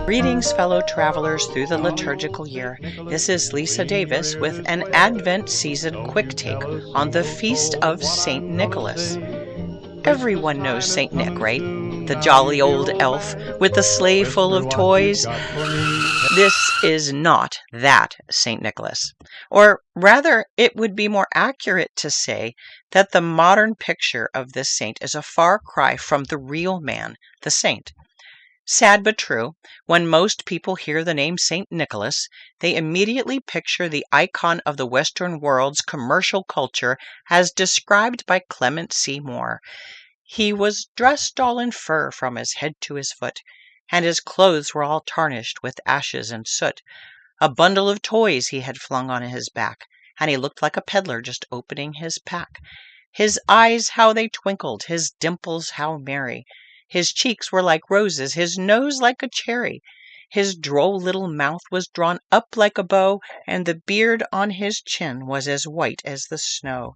Greetings, fellow travelers through the liturgical year. This is Lisa Davis with an Advent season quick take on the Feast of St. Nicholas. Everyone knows St. Nick, right? The jolly old elf with the sleigh full of toys. This is not that St. Nicholas. Or rather, it would be more accurate to say that the modern picture of this saint is a far cry from the real man, the saint. Sad but true, when most people hear the name St. Nicholas, they immediately picture the icon of the Western world's commercial culture as described by Clement C. Moore. He was dressed all in fur from his head to his foot, and his clothes were all tarnished with ashes and soot. A bundle of toys he had flung on his back, and he looked like a peddler just opening his pack. His eyes, how they twinkled, his dimples, how merry! His cheeks were like roses, his nose like a cherry. His droll little mouth was drawn up like a bow, and the beard on his chin was as white as the snow.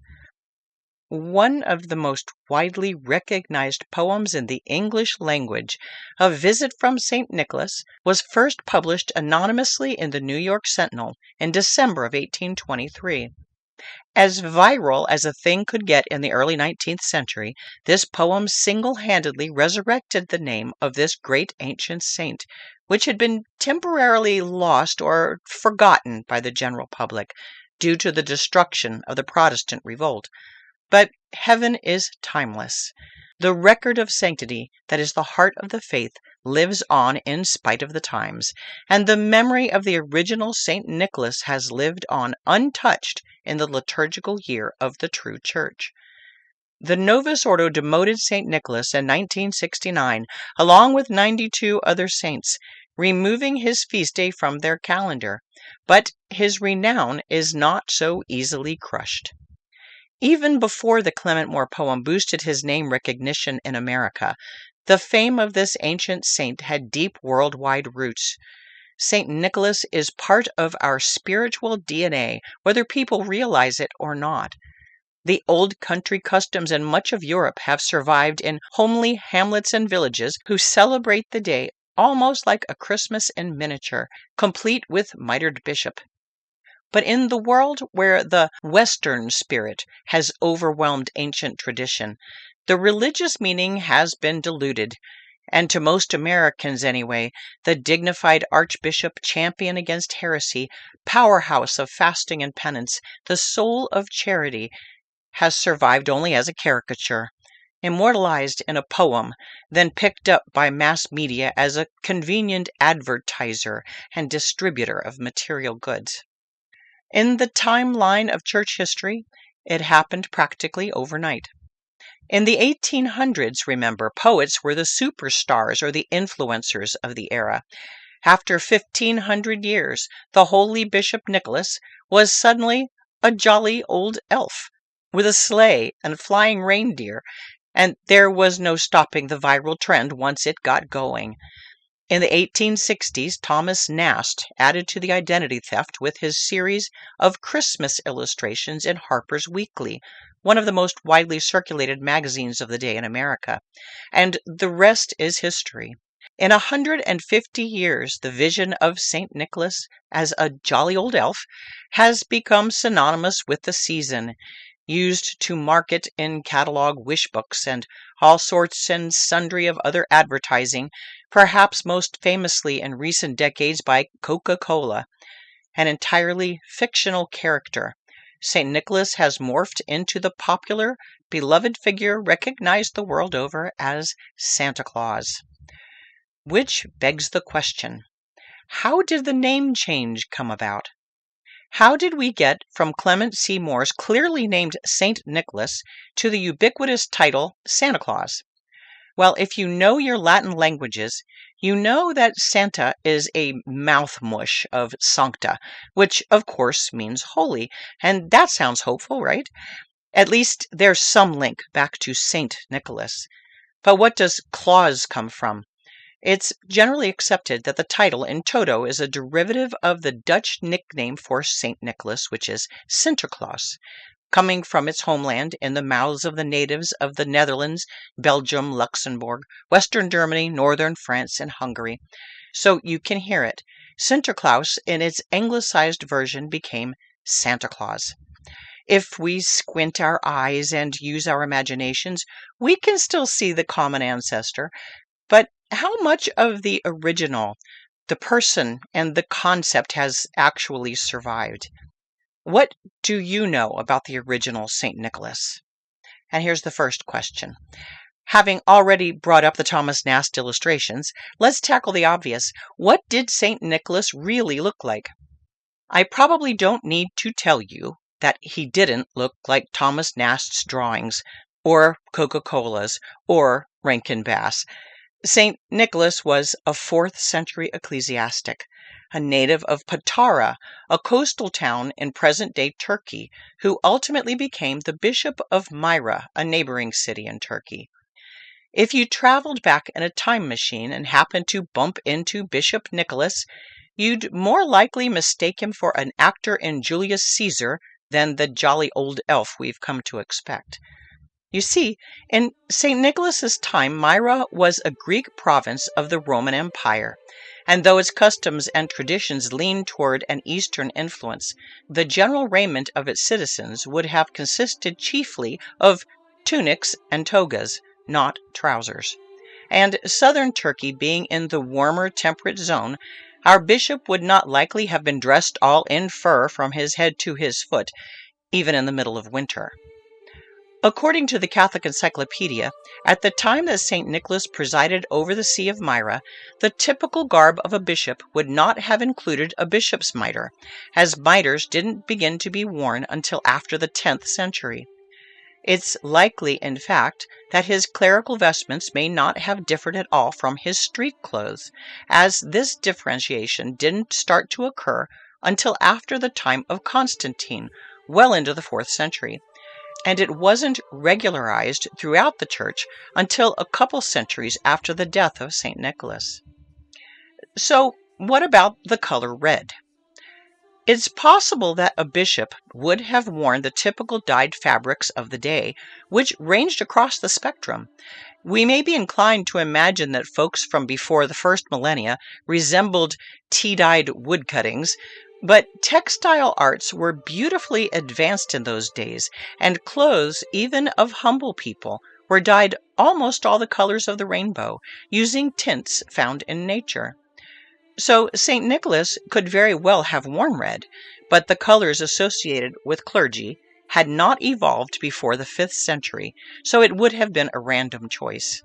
One of the most widely recognized poems in the English language, A Visit from St. Nicholas, was first published anonymously in the New York Sentinel in December of 1823. As viral as a thing could get in the early 19th century, this poem single-handedly resurrected the name of this great ancient saint, which had been temporarily lost or forgotten by the general public due to the destruction of the Protestant revolt. But heaven is timeless. The record of sanctity that is the heart of the faith lives on in spite of the times, and the memory of the original St. Nicholas has lived on untouched in the liturgical year of the true Church. The Novus Ordo demoted St. Nicholas in 1969, along with 92 other saints, removing his feast day from their calendar, but his renown is not so easily crushed. Even before the Clement Moore poem boosted his name recognition in America, the fame of this ancient saint had deep worldwide roots. St. Nicholas is part of our spiritual DNA, whether people realize it or not. The old country customs in much of Europe have survived in homely hamlets and villages who celebrate the day almost like a Christmas in miniature, complete with mitred bishop. But in the world where the Western spirit has overwhelmed ancient tradition, the religious meaning has been diluted, and to most Americans anyway, the dignified archbishop, champion against heresy, powerhouse of fasting and penance, the soul of charity, has survived only as a caricature, immortalized in a poem, then picked up by mass media as a convenient advertiser and distributor of material goods. In the timeline of church history, it happened practically overnight. In the 1800s, remember, poets were the superstars or the influencers of the era. After 1500 years, the holy Bishop Nicholas was suddenly a jolly old elf with a sleigh and flying reindeer, and there was no stopping the viral trend once it got going. In the 1860s, Thomas Nast added to the identity theft with his series of Christmas illustrations in Harper's Weekly, one of the most widely circulated magazines of the day in America. And the rest is history. In 150 years, the vision of St. Nicholas as a jolly old elf has become synonymous with the season, used to market in catalog wish books and all sorts and sundry of other advertising, perhaps most famously in recent decades by Coca-Cola. An entirely fictional character, St. Nicholas has morphed into the popular, beloved figure recognized the world over as Santa Claus. Which begs the question, how did the name change come about? How did we get from Clement C. Moore's clearly named St. Nicholas to the ubiquitous title Santa Claus? Well, if you know your Latin languages, you know that Santa is a mouthmush of sancta, which of course means holy, and that sounds hopeful, right? At least there's some link back to St. Nicholas. But what does Claus come from? It's generally accepted that the title in toto is a derivative of the Dutch nickname for St. Nicholas, which is Sinterklaas. coming from its homeland in the mouths of the natives of the Netherlands, Belgium, Luxembourg, Western Germany, Northern France, and Hungary. So you can hear it. Sinterklaas, in its anglicized version, became Santa Claus. If we squint our eyes and use our imaginations, we can still see the common ancestor. But how much of the original, the person and the concept, has actually survived? What do you know about the original St. Nicholas? And here's the first question. Having already brought up the Thomas Nast illustrations, let's tackle the obvious. What did St. Nicholas really look like? I probably don't need to tell you that he didn't look like Thomas Nast's drawings, or Coca-Cola's, or Rankin Bass. St. Nicholas was a 4th century ecclesiastic, a native of Patara, a coastal town in present-day Turkey, who ultimately became the Bishop of Myra, a neighboring city in Turkey. If you traveled back in a time machine and happened to bump into Bishop Nicholas, you'd more likely mistake him for an actor in Julius Caesar than the jolly old elf we've come to expect. You see, in St. Nicholas's time, Myra was a Greek province of the Roman Empire, and though its customs and traditions leaned toward an Eastern influence, the general raiment of its citizens would have consisted chiefly of tunics and togas, not trousers. And southern Turkey being in the warmer temperate zone, our bishop would not likely have been dressed all in fur from his head to his foot, even in the middle of winter. According to the Catholic Encyclopedia, at the time that St. Nicholas presided over the See of Myra, the typical garb of a bishop would not have included a bishop's mitre, as mitres didn't begin to be worn until after the 10th century. It's likely, in fact, that his clerical vestments may not have differed at all from his street clothes, as this differentiation didn't start to occur until after the time of Constantine, well into the 4th century. And it wasn't regularized throughout the church until a couple centuries after the death of St. Nicholas. So, what about the color red? It's possible that a bishop would have worn the typical dyed fabrics of the day, which ranged across the spectrum. We may be inclined to imagine that folks from before the first millennia resembled tea-dyed wood cuttings, but textile arts were beautifully advanced in those days, and clothes, even of humble people, were dyed almost all the colors of the rainbow, using tints found in nature. So St. Nicholas could very well have worn red, but the colors associated with clergy had not evolved before the 5th century, so it would have been a random choice.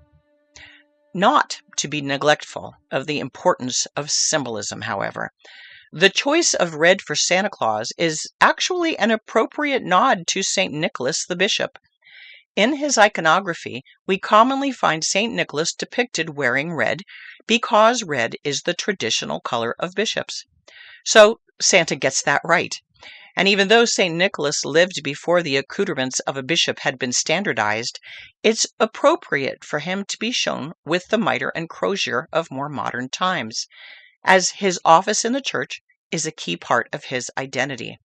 Not to be neglectful of the importance of symbolism, however. The choice of red for Santa Claus is actually an appropriate nod to St. Nicholas the Bishop. In his iconography, we commonly find St. Nicholas depicted wearing red because red is the traditional color of bishops. So Santa gets that right. And even though St. Nicholas lived before the accoutrements of a bishop had been standardized, it's appropriate for him to be shown with the mitre and crozier of more modern times, as his office in the church is a key part of his identity.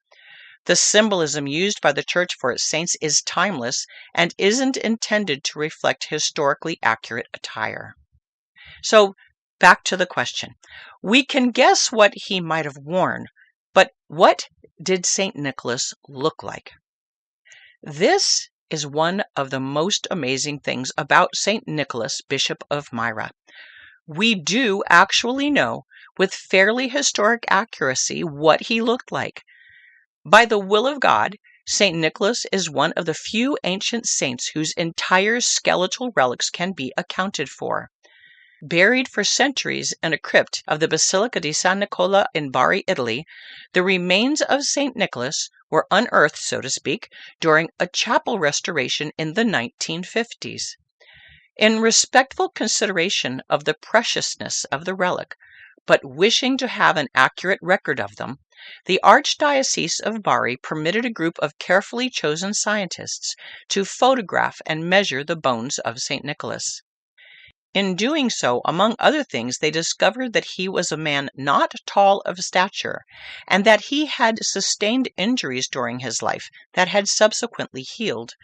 The symbolism used by the church for its saints is timeless and isn't intended to reflect historically accurate attire. So, back to the question. We can guess what he might have worn, but what did St. Nicholas look like? This is one of the most amazing things about St. Nicholas, Bishop of Myra. We do actually know with fairly historic accuracy what he looked like. By the will of God, St. Nicholas is one of the few ancient saints whose entire skeletal relics can be accounted for. Buried for centuries in a crypt of the Basilica di San Nicola in Bari, Italy, the remains of St. Nicholas were unearthed, so to speak, during a chapel restoration in the 1950s. In respectful consideration of the preciousness of the relic, but wishing to have an accurate record of them, the Archdiocese of Bari permitted a group of carefully chosen scientists to photograph and measure the bones of St. Nicholas. In doing so, among other things, they discovered that he was a man not tall of stature, and that he had sustained injuries during his life that had subsequently healed.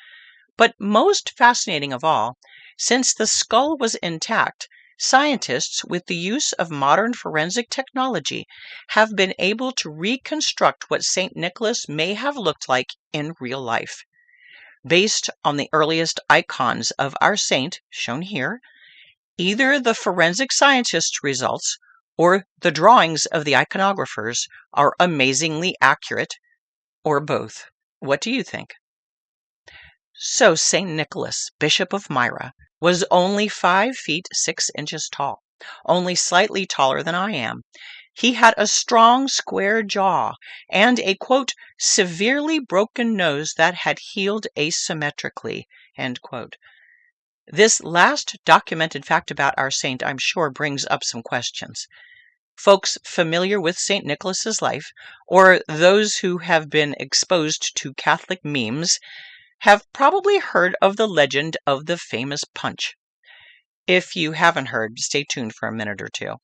But most fascinating of all, since the skull was intact, scientists, with the use of modern forensic technology, have been able to reconstruct what St. Nicholas may have looked like in real life. Based on the earliest icons of our saint, shown here, either the forensic scientists' results or the drawings of the iconographers are amazingly accurate, or both. What do you think? So St. Nicholas, Bishop of Myra, was only 5 feet 6 inches tall, only slightly taller than I am. He had a strong, square jaw and a, quote, severely broken nose that had healed asymmetrically, end quote. This last documented fact about our saint, I'm sure, brings up some questions. Folks familiar with St. Nicholas's life, or those who have been exposed to Catholic memes, have probably heard of the legend of the famous punch. If you haven't heard, stay tuned for a minute or two.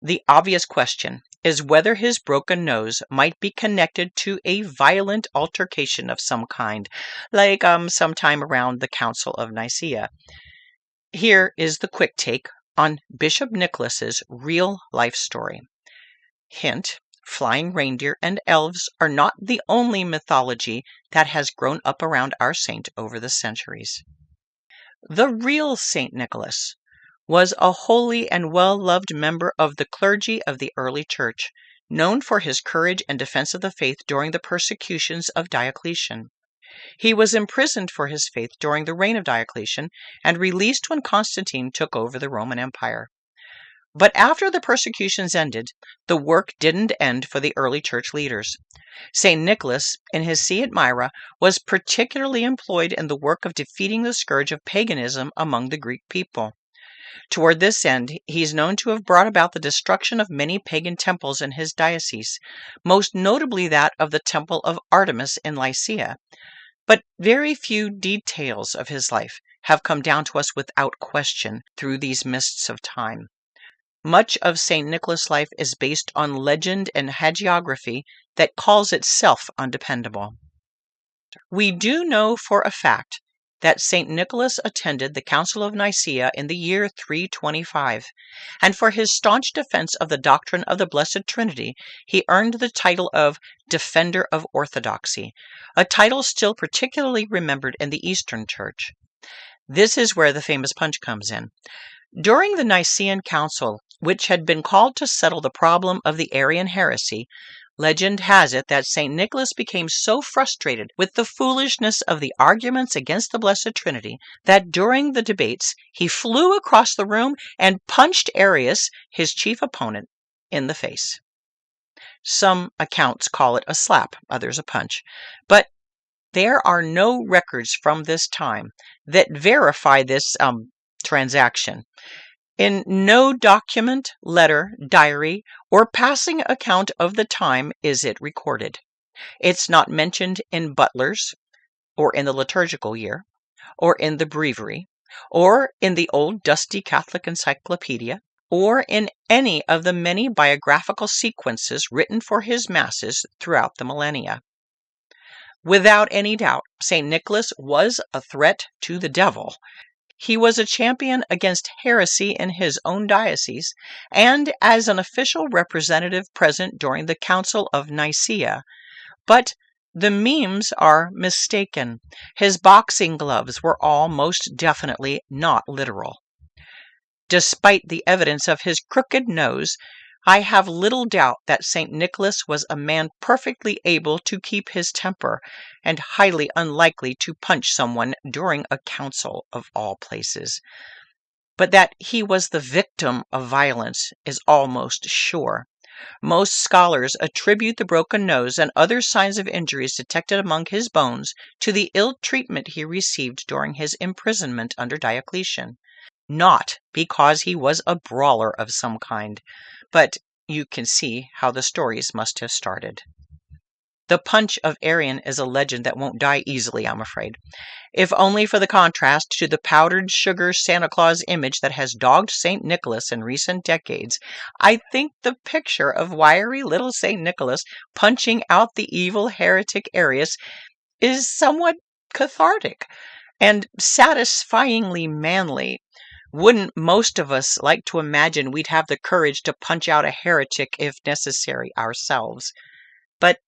The obvious question is whether his broken nose might be connected to a violent altercation of some kind, like sometime around the Council of Nicea. Here is the quick take on Bishop Nicholas's real life story. Hint: flying reindeer and elves are not the only mythology that has grown up around our saint over the centuries. The real St. Nicholas was a holy and well-loved member of the clergy of the early church, known for his courage and defense of the faith during the persecutions of Diocletian. He was imprisoned for his faith during the reign of Diocletian and released when Constantine took over the Roman Empire. But after the persecutions ended, the work didn't end for the early church leaders. St. Nicholas, in his see at Myra, was particularly employed in the work of defeating the scourge of paganism among the Greek people. Toward this end, he is known to have brought about the destruction of many pagan temples in his diocese, most notably that of the Temple of Artemis in Lycia. But very few details of his life have come down to us without question through these mists of time. Much of St. Nicholas' life is based on legend and hagiography that calls itself undependable. We do know for a fact that St. Nicholas attended the Council of Nicea in the year 325, and for his staunch defense of the doctrine of the Blessed Trinity, he earned the title of Defender of Orthodoxy, a title still particularly remembered in the Eastern Church. This is where the famous punch comes in. During the Nicene Council, which had been called to settle the problem of the Arian heresy, legend has it that St. Nicholas became so frustrated with the foolishness of the arguments against the Blessed Trinity that during the debates he flew across the room and punched Arius, his chief opponent, in the face. Some accounts call it a slap, others a punch, but there are no records from this time that verify this transaction. In no document, letter, diary, or passing account of the time is it recorded. It's not mentioned in Butler's, or in the liturgical year, or in the breviary, or in the old dusty Catholic encyclopedia, or in any of the many biographical sequences written for his masses throughout the millennia. Without any doubt, St. Nicholas was a threat to the devil. He was a champion against heresy in his own diocese, and as an official representative present during the Council of Nicea. But the memes are mistaken. His boxing gloves were all most definitely not literal. Despite the evidence of his crooked nose, I have little doubt that St. Nicholas was a man perfectly able to keep his temper and highly unlikely to punch someone during a council of all places. But that he was the victim of violence is almost sure. Most scholars attribute the broken nose and other signs of injuries detected among his bones to the ill treatment he received during his imprisonment under Diocletian. Not because he was a brawler of some kind, but you can see how the stories must have started. The punch of Arian is a legend that won't die easily, I'm afraid. If only for the contrast to the powdered sugar Santa Claus image that has dogged St. Nicholas in recent decades, I think the picture of wiry little St. Nicholas punching out the evil heretic Arius is somewhat cathartic and satisfyingly manly. Wouldn't most of us like to imagine we'd have the courage to punch out a heretic if necessary ourselves? But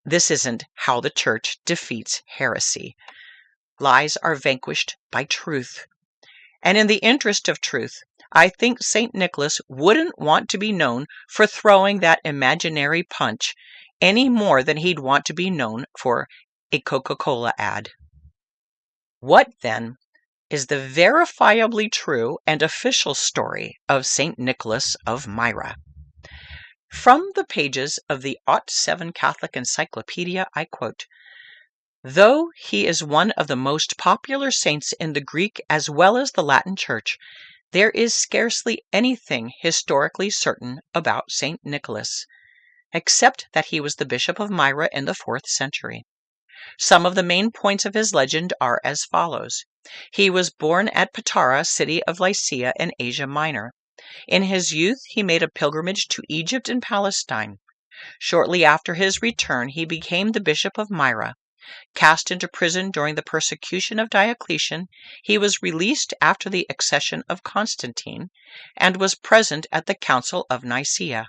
this isn't how the Church defeats heresy. Lies are vanquished by truth. And in the interest of truth, I think St. Nicholas wouldn't want to be known for throwing that imaginary punch any more than he'd want to be known for a Coca-Cola ad. What, then, is the verifiably true and official story of St. Nicholas of Myra? From the pages of the '07 Catholic Encyclopedia, I quote, "Though he is one of the most popular saints in the Greek as well as the Latin Church, there is scarcely anything historically certain about St. Nicholas, except that he was the Bishop of Myra in the 4th century. Some of the main points of his legend are as follows. He was born at Patara, city of Lycia in Asia Minor. In his youth, he made a pilgrimage to Egypt and Palestine. Shortly after his return, he became the Bishop of Myra. Cast into prison during the persecution of Diocletian, he was released after the accession of Constantine, and was present at the Council of Nicea.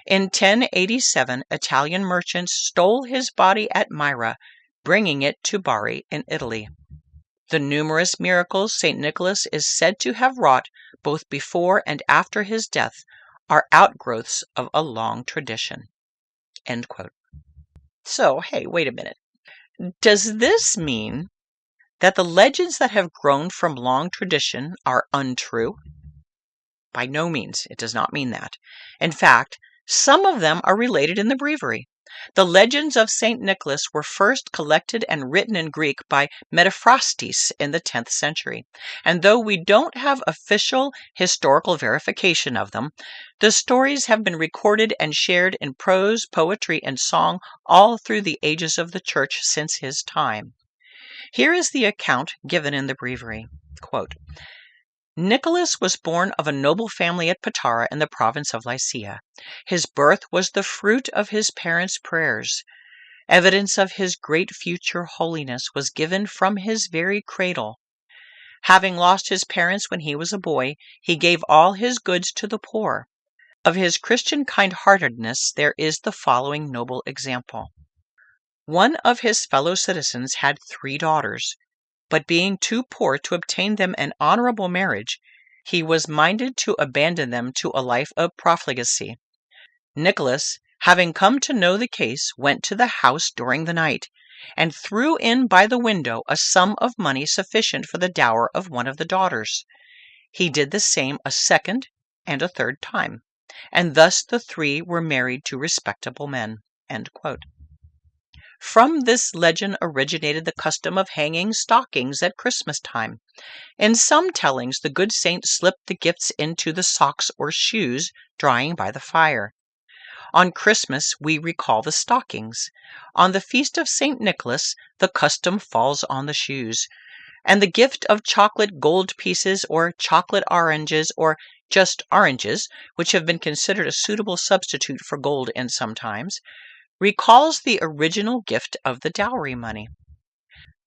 In 1087, Italian merchants stole his body at Myra, bringing it to Bari in Italy. The numerous miracles St. Nicholas is said to have wrought both before and after his death are outgrowths of a long tradition." End quote. So, hey, wait a minute. Does this mean that the legends that have grown from long tradition are untrue? By no means. It does not mean that. In fact, some of them are related in the breviary. The legends of St. Nicholas were first collected and written in Greek by Metaphrastes in the 10th century, and though we don't have official historical verification of them, the stories have been recorded and shared in prose, poetry, and song all through the ages of the Church since his time. Here is the account given in the breviary. Quote, "Nicholas was born of a noble family at Patara in the province of Lycia. His birth was the fruit of his parents' prayers. Evidence of his great future holiness was given from his very cradle. Having lost his parents when he was a boy, he gave all his goods to the poor. Of his Christian kind-heartedness there is the following noble example. One of his fellow citizens had 3 daughters, but being too poor to obtain them an honorable marriage, he was minded to abandon them to a life of profligacy. Nicholas, having come to know the case, went to the house during the night, and threw in by the window a sum of money sufficient for the dower of one of the daughters. He did the same a second and a third time, and thus the 3 were married to respectable men." End quote. From this legend originated the custom of hanging stockings at Christmas time. In some tellings, the good saint slipped the gifts into the socks or shoes, drying by the fire. On Christmas, we recall the stockings. On the feast of St. Nicholas, the custom falls on the shoes. And the gift of chocolate gold pieces or chocolate oranges or just oranges, which have been considered a suitable substitute for gold in some times, recalls the original gift of the dowry money.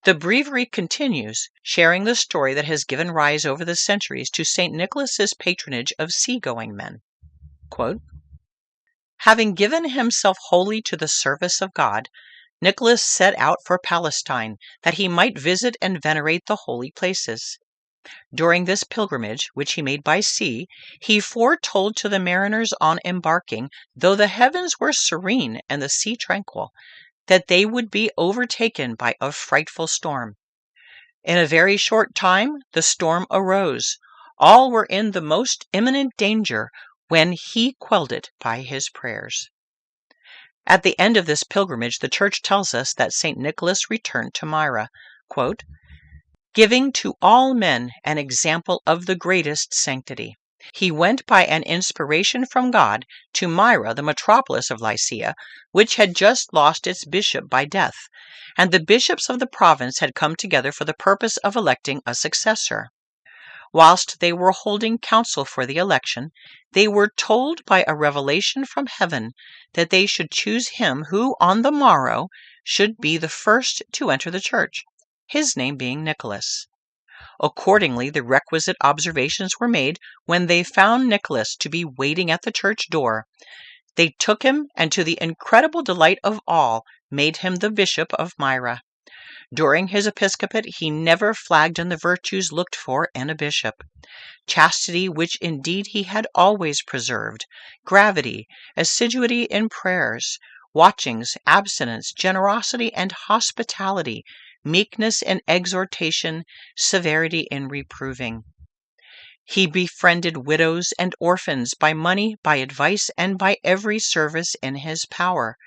The breviary continues, sharing the story that has given rise over the centuries to St. Nicholas's patronage of seagoing men. Quote, "Having given himself wholly to the service of God, Nicholas set out for Palestine, that he might visit and venerate the holy places. During this pilgrimage, which he made by sea, he foretold to the mariners on embarking, though the heavens were serene and the sea tranquil, that they would be overtaken by a frightful storm. In a very short time the storm arose. All were in the most imminent danger, when he quelled it by his prayers." At the end of this pilgrimage, the Church tells us that St. Nicholas returned to Myra, quote, "giving to all men an example of the greatest sanctity. He went by an inspiration from God to Myra, the metropolis of Lycia, which had just lost its bishop by death, and the bishops of the province had come together for the purpose of electing a successor. Whilst they were holding council for the election, they were told by a revelation from heaven that they should choose him who on the morrow should be the first to enter the church, his name being Nicholas. Accordingly, the requisite observations were made when they found Nicholas to be waiting at the church door. They took him, and to the incredible delight of all, made him the bishop of Myra. During his episcopate, he never flagged in the virtues looked for in a bishop. Chastity, which indeed he had always preserved, gravity, assiduity in prayers, watchings, abstinence, generosity and hospitality, meekness in exhortation, severity in reproving. He befriended widows and orphans by money, by advice, and by every service in his power.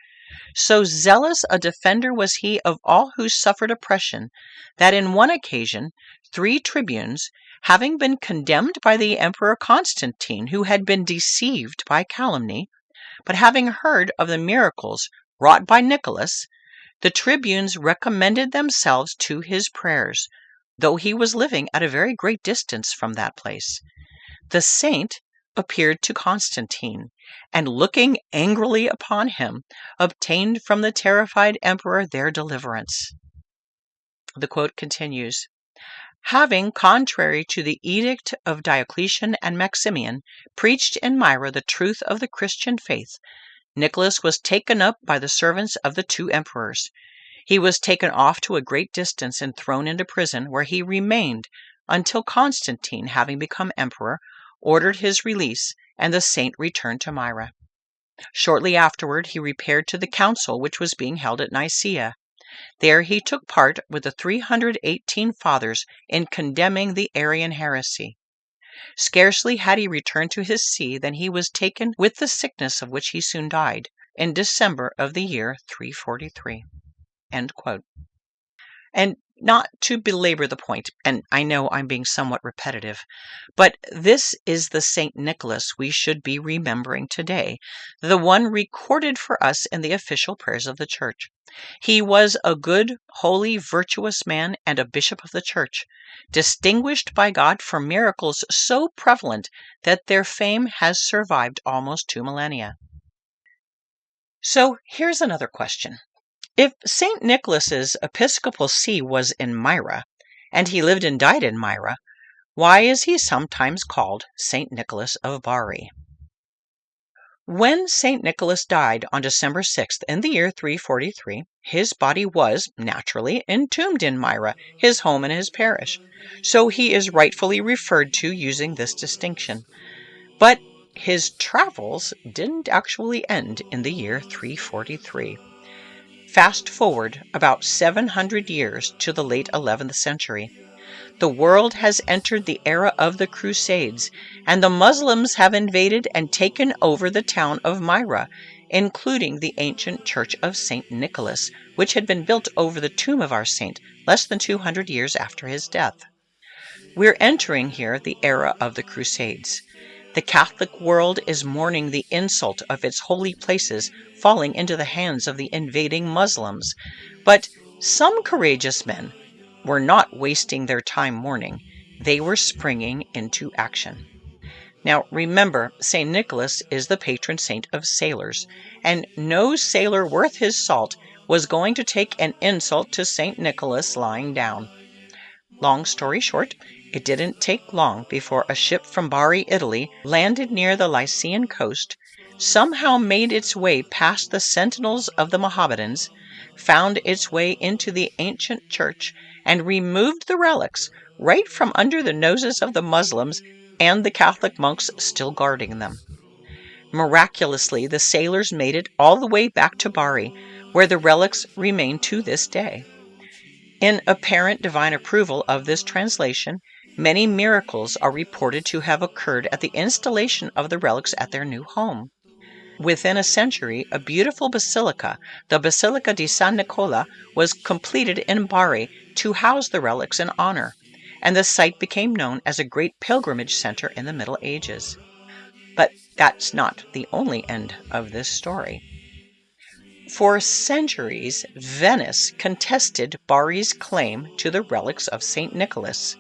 So zealous a defender was he of all who suffered oppression, that in one occasion 3 tribunes, having been condemned by the Emperor Constantine, who had been deceived by calumny, but having heard of the miracles wrought by Nicholas, the tribunes recommended themselves to his prayers, though he was living at a very great distance from that place. The saint appeared to Constantine, and looking angrily upon him, obtained from the terrified emperor their deliverance. The quote continues, "Having, contrary to the edict of Diocletian and Maximian, preached in Myra the truth of the Christian faith, Nicholas was taken up by the servants of the 2 emperors. He was taken off to a great distance and thrown into prison, where he remained until Constantine, having become emperor, ordered his release, and the saint returned to Myra. Shortly afterward, he repaired to the council which was being held at Nicea. There he took part with the 318 fathers in condemning the Arian heresy. Scarcely had he returned to his see than he was taken with the sickness of which he soon died, in December of the year 343. End quote. And not to belabor the point, and I know I'm being somewhat repetitive, but this is the Saint Nicholas we should be remembering today, the one recorded for us in the official prayers of the Church. He was a good, holy, virtuous man and a bishop of the Church, distinguished by God for miracles so prevalent that their fame has survived almost 2 millennia. So here's another question. If St. Nicholas's episcopal see was in Myra, and he lived and died in Myra, why is he sometimes called St. Nicholas of Bari? When St. Nicholas died on December 6th in the year 343, his body was, naturally, entombed in Myra, his home and his parish, so he is rightfully referred to using this distinction. But his travels didn't actually end in the year 343. Fast forward about 700 years to the late 11th century. The world has entered the era of the Crusades, and the Muslims have invaded and taken over the town of Myra, including the ancient church of St. Nicholas, which had been built over the tomb of our saint less than 200 years after his death. We're entering here the era of the Crusades. The Catholic world is mourning the insult of its holy places falling into the hands of the invading Muslims, but some courageous men were not wasting their time mourning. They were springing into action. Now remember, St. Nicholas is the patron saint of sailors, and no sailor worth his salt was going to take an insult to St. Nicholas lying down. Long story short, it didn't take long before a ship from Bari, Italy, landed near the Lycian coast, somehow made its way past the sentinels of the Mohammedans, found its way into the ancient church, and removed the relics right from under the noses of the Muslims and the Catholic monks still guarding them. Miraculously, the sailors made it all the way back to Bari, where the relics remain to this day. In apparent divine approval of this translation, many miracles are reported to have occurred at the installation of the relics at their new home. Within a century, a beautiful basilica, the Basilica di San Nicola, was completed in Bari to house the relics in honor, and the site became known as a great pilgrimage center in the Middle Ages. But that's not the only end of this story. For centuries, Venice contested Bari's claim to the relics of St. Nicholas.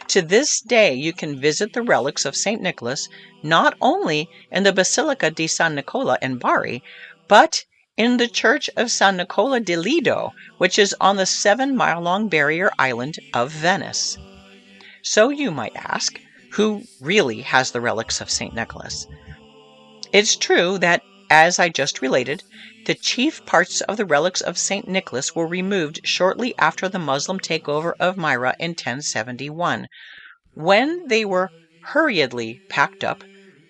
To this day, you can visit the relics of St. Nicholas not only in the Basilica di San Nicola in Bari, but in the Church of San Nicola di Lido, which is on the 7-mile-long barrier island of Venice. So you might ask, who really has the relics of St. Nicholas? It's true that, as I just related, the chief parts of the relics of St. Nicholas were removed shortly after the Muslim takeover of Myra in 1071, when they were hurriedly packed up,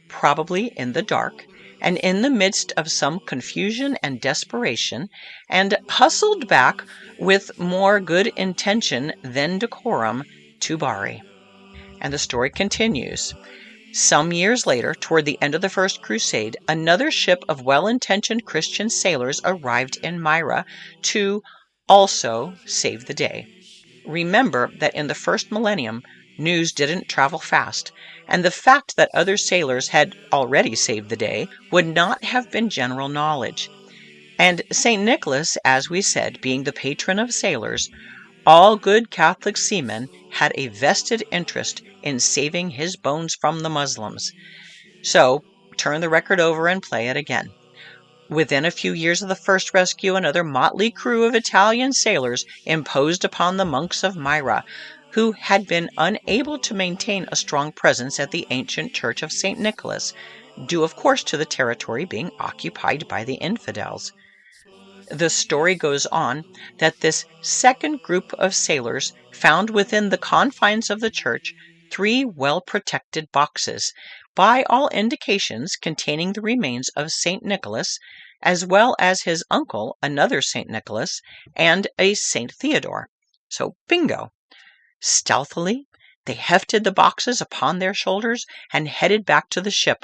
probably in the dark, and in the midst of some confusion and desperation, and hustled back with more good intention than decorum to Bari. And the story continues. Some years later, toward the end of the First Crusade, another ship of well-intentioned Christian sailors arrived in Myra to also save the day. Remember that in the first millennium, news didn't travel fast, and the fact that other sailors had already saved the day would not have been general knowledge. And St. Nicholas, as we said, being the patron of sailors, all good Catholic seamen had a vested interest in saving his bones from the Muslims. So, turn the record over and play it again. Within a few years of the first rescue, another motley crew of Italian sailors imposed upon the monks of Myra, who had been unable to maintain a strong presence at the ancient church of St. Nicholas, due of course to the territory being occupied by the infidels. The story goes on that this second group of sailors found within the confines of the church 3 well-protected boxes, by all indications containing the remains of St. Nicholas, as well as his uncle, another St. Nicholas, and a St. Theodore. So bingo! Stealthily, they hefted the boxes upon their shoulders and headed back to the ship.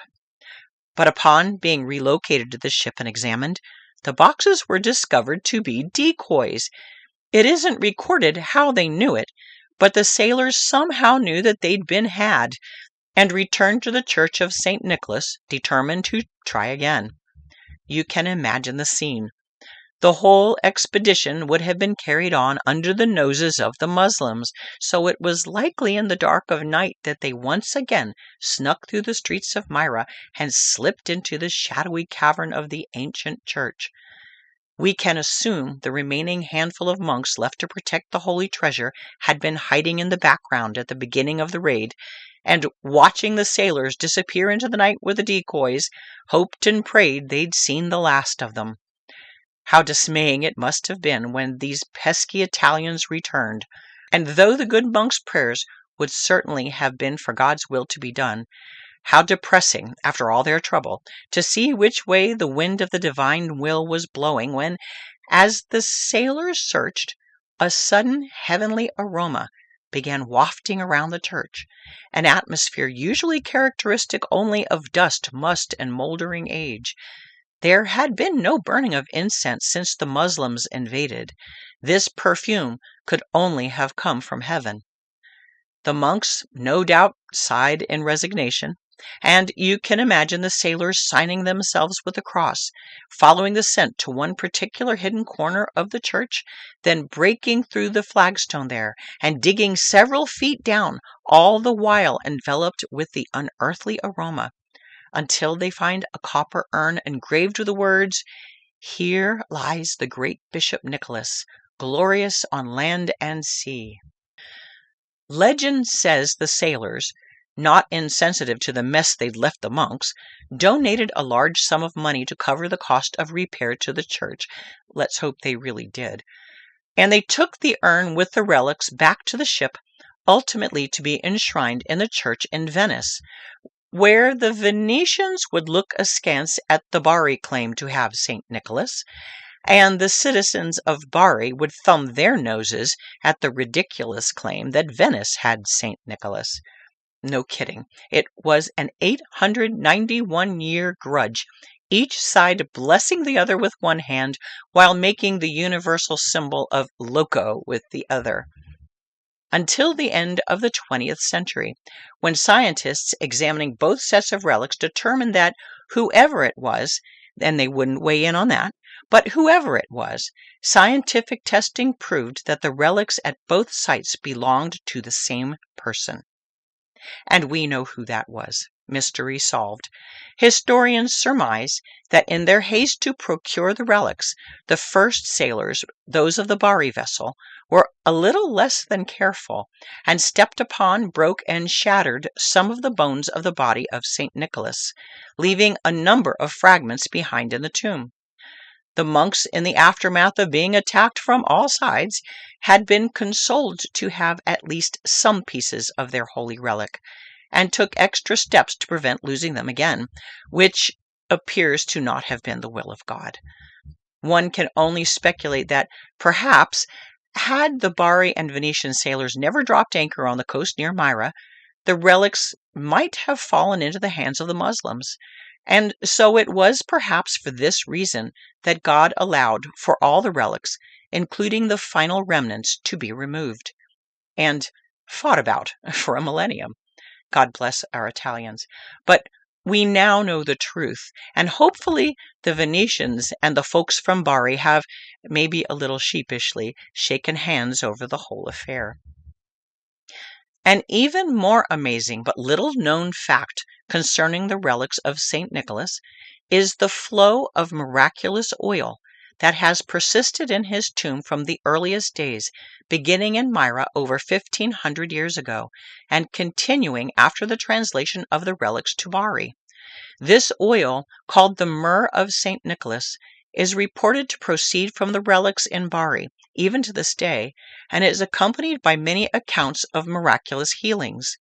But upon being relocated to the ship and examined, the boxes were discovered to be decoys. It isn't recorded how they knew it, but the sailors somehow knew that they'd been had, and returned to the Church of St. Nicholas, determined to try again. You can imagine the scene. The whole expedition would have been carried on under the noses of the Muslims, so it was likely in the dark of night that they once again snuck through the streets of Myra and slipped into the shadowy cavern of the ancient church. We can assume the remaining handful of monks left to protect the holy treasure had been hiding in the background at the beginning of the raid, and watching the sailors disappear into the night with the decoys, hoped and prayed they'd seen the last of them. How dismaying it must have been when these pesky Italians returned, and though the good monk's prayers would certainly have been for God's will to be done, how depressing, after all their trouble, to see which way the wind of the divine will was blowing when, as the sailors searched, a sudden heavenly aroma began wafting around the church, an atmosphere usually characteristic only of dust, must, and moldering age. There had been no burning of incense since the Muslims invaded. This perfume could only have come from heaven. The monks, no doubt, sighed in resignation, and you can imagine the sailors signing themselves with the cross, following the scent to one particular hidden corner of the church, then breaking through the flagstone there and digging several feet down, all the while enveloped with the unearthly aroma, until they find a copper urn engraved with the words, "Here lies the great Bishop Nicholas, glorious on land and sea." Legend says the sailors, not insensitive to the mess they'd left the monks, donated a large sum of money to cover the cost of repair to the church. Let's hope they really did. And they took the urn with the relics back to the ship, ultimately to be enshrined in the church in Venice, where the Venetians would look askance at the Bari claim to have St. Nicholas, and the citizens of Bari would thumb their noses at the ridiculous claim that Venice had St. Nicholas. No kidding. It was an 891-year grudge, each side blessing the other with one hand while making the universal symbol of loco with the other. until the end of the 20th century, when scientists examining both sets of relics determined that whoever it was, and they wouldn't weigh in on that, but whoever it was, scientific testing proved that the relics at both sites belonged to the same person. And we know who that was. Mystery solved. Historians surmise that in their haste to procure the relics, the first sailors, those of the Bari vessel, were a little less than careful, and stepped upon, broke, and shattered some of the bones of the body of St. Nicholas, leaving a number of fragments behind in the tomb. The monks, in the aftermath of being attacked from all sides, had been consoled to have at least some pieces of their holy relic, and took extra steps to prevent losing them again, which appears to not have been the will of God. One can only speculate that perhaps, had the Bari and Venetian sailors never dropped anchor on the coast near Myra, the relics might have fallen into the hands of the Muslims. And so it was perhaps for this reason that God allowed for all the relics, including the final remnants, to be removed and fought about for a millennium. God bless our Italians. But we now know the truth, and hopefully the Venetians and the folks from Bari have, maybe a little sheepishly, shaken hands over the whole affair. An even more amazing but little known fact concerning the relics of St. Nicholas is the flow of miraculous oil that has persisted in his tomb from the earliest days, beginning in Myra over 1,500 years ago, and continuing after the translation of the relics to Bari. This oil, called the myrrh of St. Nicholas, is reported to proceed from the relics in Bari, even to this day, and is accompanied by many accounts of miraculous healings.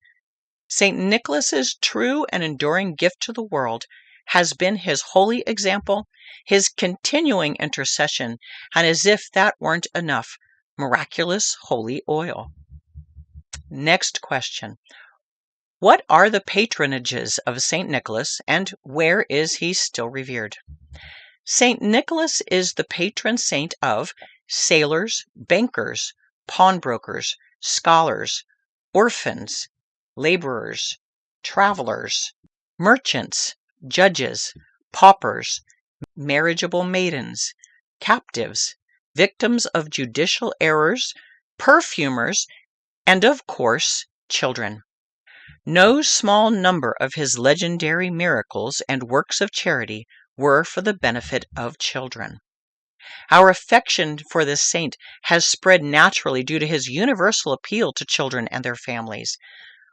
St. Nicholas's true and enduring gift to the world has been his holy example, his continuing intercession, and as if that weren't enough, miraculous holy oil. Next question. What are the patronages of St. Nicholas, and where is he still revered? St. Nicholas is the patron saint of sailors, bankers, pawnbrokers, scholars, orphans, laborers, travelers, merchants, judges, paupers, marriageable maidens, captives, victims of judicial errors, perfumers, and of course, children. No small number of his legendary miracles and works of charity were for the benefit of children. Our affection for this saint has spread naturally due to his universal appeal to children and their families,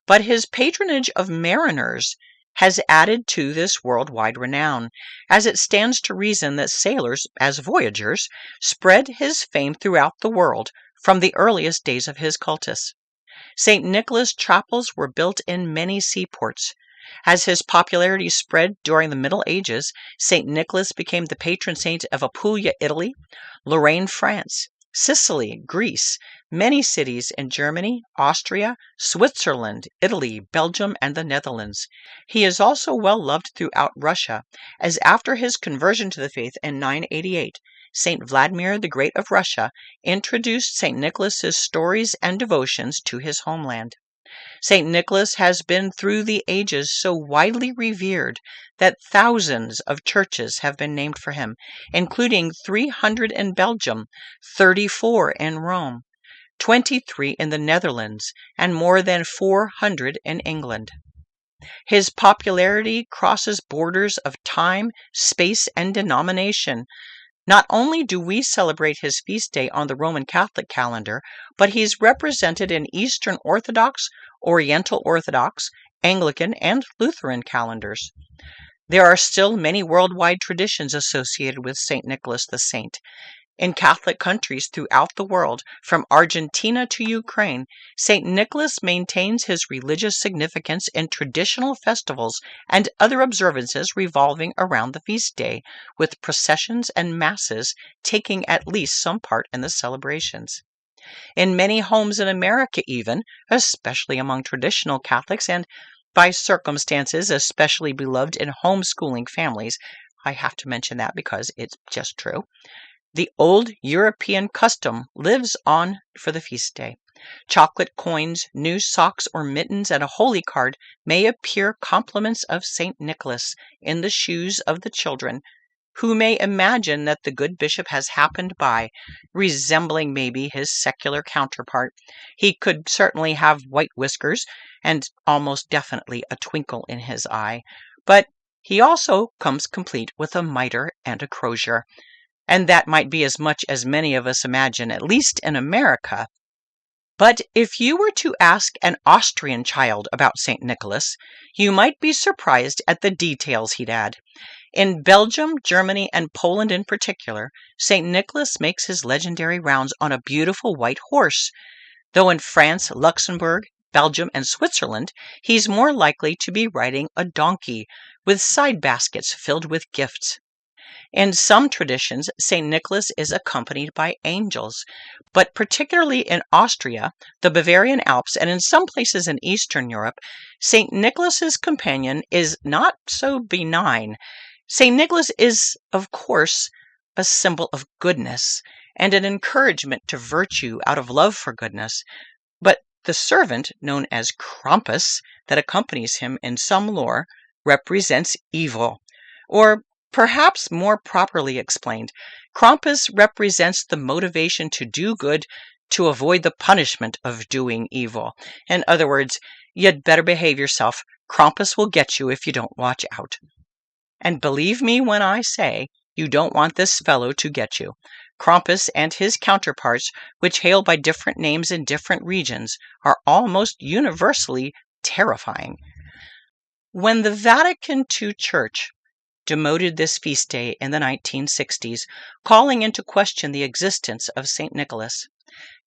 but his patronage of mariners has added to this worldwide renown, as it stands to reason that sailors, as voyagers, spread his fame throughout the world from the earliest days of his cultus. St. Nicholas chapels were built in many seaports. As his popularity spread during the Middle Ages, St. Nicholas became the patron saint of Apulia, Italy, Lorraine, France, Sicily, Greece, many cities in Germany, Austria, Switzerland, Italy, Belgium, and the Netherlands. He is also well loved throughout Russia, as after his conversion to the faith in 988, St. Vladimir the Great of Russia introduced St. Nicholas's stories and devotions to his homeland. St. Nicholas has been through the ages so widely revered that thousands of churches have been named for him, including 300 in Belgium, 34 in Rome, 23 in the Netherlands, and more than 400 in England. His popularity crosses borders of time, space, and denomination. Not only do we celebrate his feast day on the Roman Catholic calendar, but he's represented in Eastern Orthodox, Oriental Orthodox, Anglican, and Lutheran calendars. There are still many worldwide traditions associated with St. Nicholas the Saint. In Catholic countries throughout the world, from Argentina to Ukraine, St. Nicholas maintains his religious significance in traditional festivals and other observances revolving around the feast day, with processions and masses taking at least some part in the celebrations. In many homes in America even, especially among traditional Catholics and by circumstances especially beloved in homeschooling families, I have to mention that because it's just true, the old European custom lives on for the feast day. Chocolate coins, new socks or mittens, and a holy card may appear compliments of St. Nicholas in the shoes of the children, who may imagine that the good bishop has happened by, resembling maybe his secular counterpart. He could certainly have white whiskers and almost definitely a twinkle in his eye, but he also comes complete with a mitre and a crozier, and that might be as much as many of us imagine, at least in America. But if you were to ask an Austrian child about St. Nicholas, you might be surprised at the details he'd add. In Belgium, Germany, and Poland in particular, St. Nicholas makes his legendary rounds on a beautiful white horse, though in France, Luxembourg, Belgium, and Switzerland, he's more likely to be riding a donkey, with side baskets filled with gifts. In some traditions, St. Nicholas is accompanied by angels, but particularly in Austria, the Bavarian Alps, and in some places in Eastern Europe, St. Nicholas's companion is not so benign. St. Nicholas is, of course, a symbol of goodness and an encouragement to virtue out of love for goodness, but the servant, known as Krampus, that accompanies him in some lore, represents evil. Or perhaps more properly explained, Krampus represents the motivation to do good to avoid the punishment of doing evil. In other words, you'd better behave yourself. Krampus will get you if you don't watch out. And believe me when I say you don't want this fellow to get you. Krampus and his counterparts, which hail by different names in different regions, are almost universally terrifying. When the Vatican II Church demoted this feast day in the 1960s, calling into question the existence of St. Nicholas,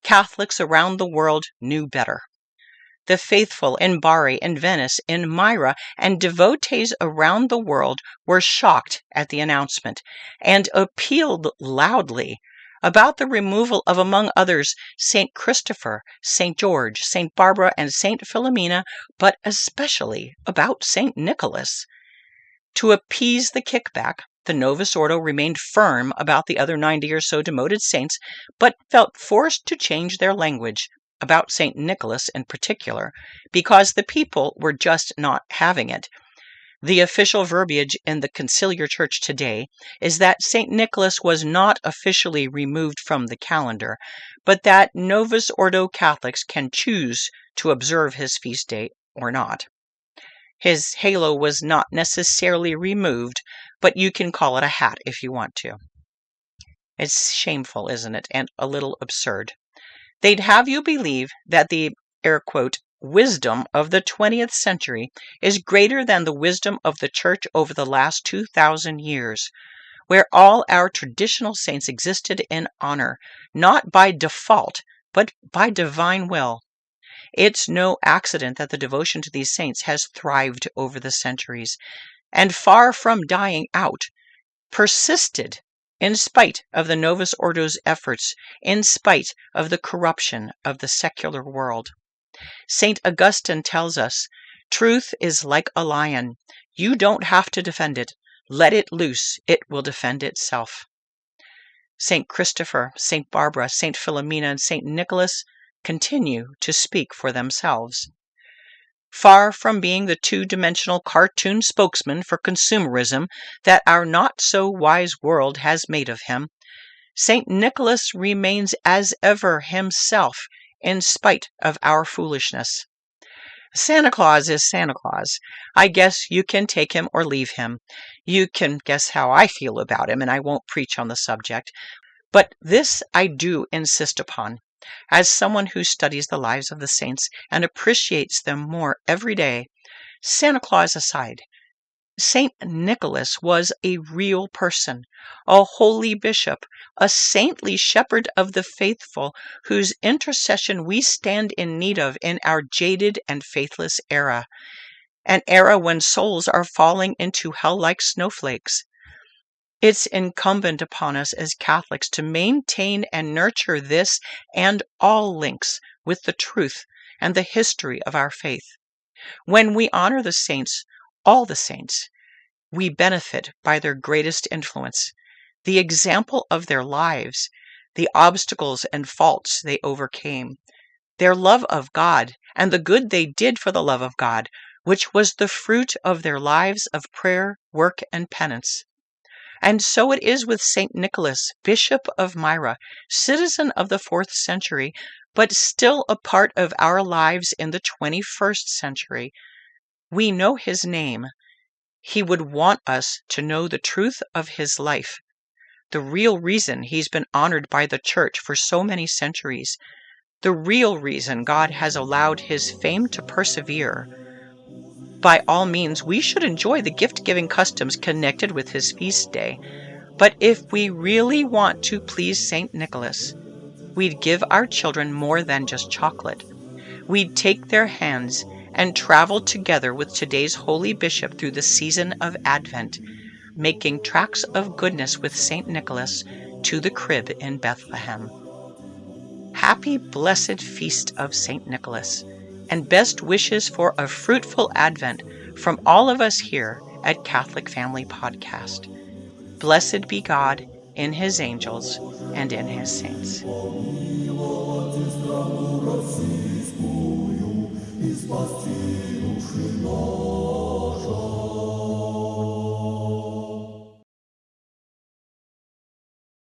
Catholics around the world knew better. The faithful in Bari, in Venice, in Myra, and devotees around the world were shocked at the announcement and appealed loudly about the removal of, among others, St. Christopher, St. George, St. Barbara, and St. Philomena, but especially about St. Nicholas. To appease the kickback, the Novus Ordo remained firm about the other 90 or so demoted saints, but felt forced to change their language about St. Nicholas in particular, because the people were just not having it. The official verbiage in the conciliar church today is that St. Nicholas was not officially removed from the calendar, but that Novus Ordo Catholics can choose to observe his feast day or not. His halo was not necessarily removed, but you can call it a hat if you want to. It's shameful, isn't it? And a little absurd. They'd have you believe that the, air quote, wisdom of the 20th century is greater than the wisdom of the church over the last 2,000 years, where all our traditional saints existed in honor, not by default, but by divine will. It's no accident that the devotion to these saints has thrived over the centuries, and far from dying out, persisted in spite of the Novus Ordo's efforts, in spite of the corruption of the secular world. St. Augustine tells us, "Truth is like a lion. You don't have to defend it. Let it loose. It will defend itself." St. Christopher, St. Barbara, St. Philomena, and St. Nicholas continue to speak for themselves. Far from being the two-dimensional cartoon spokesman for consumerism that our not-so-wise world has made of him, St. Nicholas remains as ever himself in spite of our foolishness. Santa Claus is Santa Claus. I guess you can take him or leave him. You can guess how I feel about him, and I won't preach on the subject. But this I do insist upon. As someone who studies the lives of the saints and appreciates them more every day, Santa Claus aside, St. Nicholas was a real person, a holy bishop, a saintly shepherd of the faithful, whose intercession we stand in need of in our jaded and faithless era, an era when souls are falling into hell-like snowflakes. It's incumbent upon us as Catholics to maintain and nurture this and all links with the truth and the history of our faith. When we honor the saints, all the saints, we benefit by their greatest influence, the example of their lives, the obstacles and faults they overcame, their love of God and the good they did for the love of God, which was the fruit of their lives of prayer, work, and penance. And so it is with St. Nicholas, Bishop of Myra, citizen of the 4th century, but still a part of our lives in the 21st century. We know his name. He would want us to know the truth of his life, the real reason he's been honored by the Church for so many centuries, the real reason God has allowed his fame to persevere. By all means, we should enjoy the gift-giving customs connected with his feast day. But if we really want to please St. Nicholas, we'd give our children more than just chocolate. We'd take their hands and travel together with today's holy bishop through the season of Advent, making tracks of goodness with St. Nicholas to the crib in Bethlehem. Happy blessed feast of St. Nicholas, and best wishes for a fruitful Advent from all of us here at Catholic Family Podcast. Blessed be God in his angels and in his saints. Is